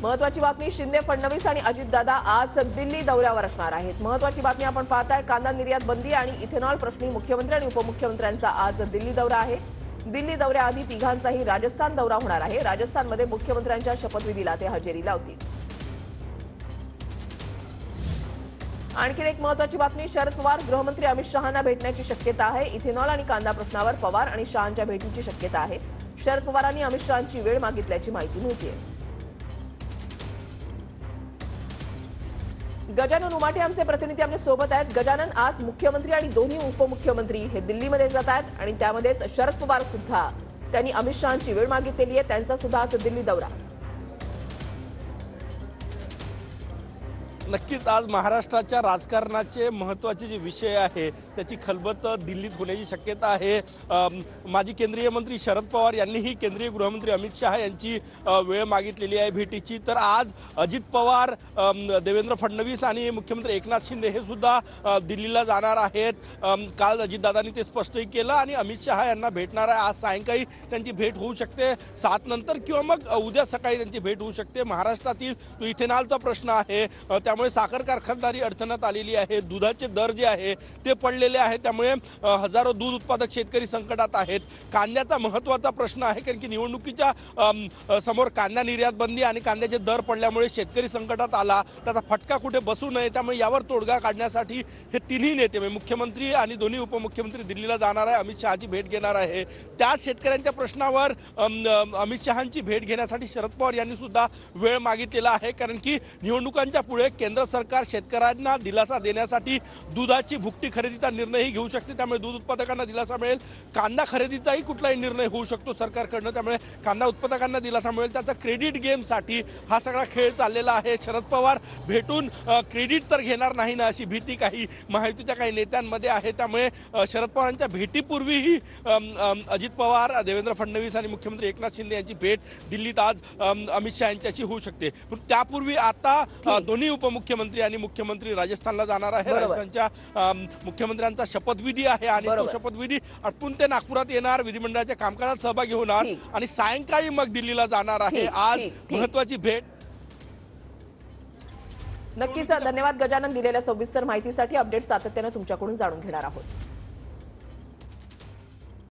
महत्वाची बातमी, शिंदे, फडणवीस आणि अजितदादा आज दिल्ली दौऱ्यावर असणार आहेत। महत्वाची बातमी आपण पाहताय, कांदा निर्यात बंदी आणि इथेनॉल प्रश्नी मुख्यमंत्री आणि उपमुख्यमंत्र्यांचा आज दिल्ली दौरा आहे। दिल्ली दौऱ्याआधी तिघांचाही राजस्थान दौरा होणार आहे। राजस्थानमध्ये मुख्यमंत्र्यांच्या शपथविधीला ते हजेरी लावतील। आणखी एक महत्वाची बातमी, शरद पवार गृहमंत्री अमित शहांना भेटण्याची शक्यता आहे। इथेनॉल आणि कांदा प्रश्नावर पवार आणि शहांच्या भेटीची शक्यता आहे। शरद पवारांनी अमित शहांची वेळ मागितल्याची माहिती मिळतेय। गजानन उमाटे आमचे प्रतिनिधी आमच्या सोबत आहेत। गजानन, आज मुख्यमंत्री आणि दोन्ही उपमुख्यमंत्री हे दिल्लीमध्ये जात आहेत आणि त्यामध्येच शरद पवार सुद्धा त्यांनी अमित शहांची वेळ मागितलेली आहे। त्यांचा सुद्धा आज दिल्ली दौरा। नक्कीच आज महाराष्ट्राच्या राजकारणाचे महत्त्वाचे जे विषय आहे त्याची खलबत दिल्लीत होण्याची शक्यता आहे। माजी केंद्रीय मंत्री शरद पवार यांनीही केंद्रीय गृहमंत्री अमित शहा यांची वेळ मागितलेली आहे भेटीची। तर आज अजित पवार, देवेंद्र फडणवीस आणि मुख्यमंत्री एकनाथ शिंदे हे सुद्धा दिल्लीला जाणार आहेत। काल अजितदादांनी ते स्पष्टही केलं आणि अमित शहा यांना भेटणार आहे। आज सायंकाळी त्यांची भेट होऊ शकते 7 नंतर किंवा मग उद्या सकाळी त्यांची भेट होऊ शकते। महाराष्ट्रातील तो इथेनॉलचा प्रश्न आहे, त्यामुळे साखर कारखानदारी अडचणीत आलेली आहे। दुधाचे दर जे आहे ते पडलेले आहेत, त्यामुळे हजारो दूध उत्पादक शेतकरी संकटात आहेत। कांद्याचा महत्त्वाचा प्रश्न आहे, कारण की निवडणुकीच्या समोर कांदा निर्यात बंदी आणि कांद्याचे दर पडल्यामुळे शेतकरी संकटात आला, त्याचा फटका कुठे बसू नये त्यामुळे यावर तोडगा काढण्यासाठी हे तिन्ही नेते म्हणजे मुख्यमंत्री आणि दोन्ही उपमुख्यमंत्री दिल्लीला जाणार आहे, अमित शहाची भेट घेणार आहे। त्या शेतकऱ्यांच्या प्रश्नावर अमित शहांची भेट घेण्यासाठी शरद पवार यांनी सुद्धा वेळ मागितलेला आहे, कारण की निवडणुकांच्या पुढे केंद्र सरकार शेतकऱ्यांना दिलासा देण्यासाठी दुधाची भुकटी खरेदीचा निर्णयही घेऊ शकते, त्यामुळे दूध उत्पादकांना दिलासा मिळेल। कांदा खरेदीचाही कुठलाही निर्णय होऊ शकतो सरकारकडनं, त्यामुळे कांदा उत्पादकांना दिलासा मिळेल। त्याचा क्रेडिट गेमसाठी हा सगळा खेळ चाललेला आहे। शरद पवार भेटून क्रेडिट तर घेणार नाही ना अशी भीती काही महायुतीच्या काही नेत्यांमध्ये आहे, त्यामुळे शरद पवारांच्या भेटीपूर्वीही अजित पवार, देवेंद्र फडणवीस आणि मुख्यमंत्री एकनाथ शिंदे यांची भेट दिल्लीत आज अमित शहा यांच्याशी होऊ शकते। पण त्यापूर्वी आता दोन्ही उपमुख्यमंत्री आणि मुख्यमंत्री राजस्थानला जाणार आहे। राजस्थानच्या मुख्यमंत्र्यांचा शपथविधी आहे आणि तो शपथविधी आटपून ते नागपुरात येणार, विधिमंडळाच्या कामकाजात सहभागी होणार आणि सायंकाळी मग दिल्लीला जाणार आहे। आज महत्त्वाची भेट। नक्कीच धन्यवाद गजानन, दिलेल्या सविस्तर माहितीसाठी। अपडेट सातत्याने तुमच्याकडून जाणून घेणार आहोत।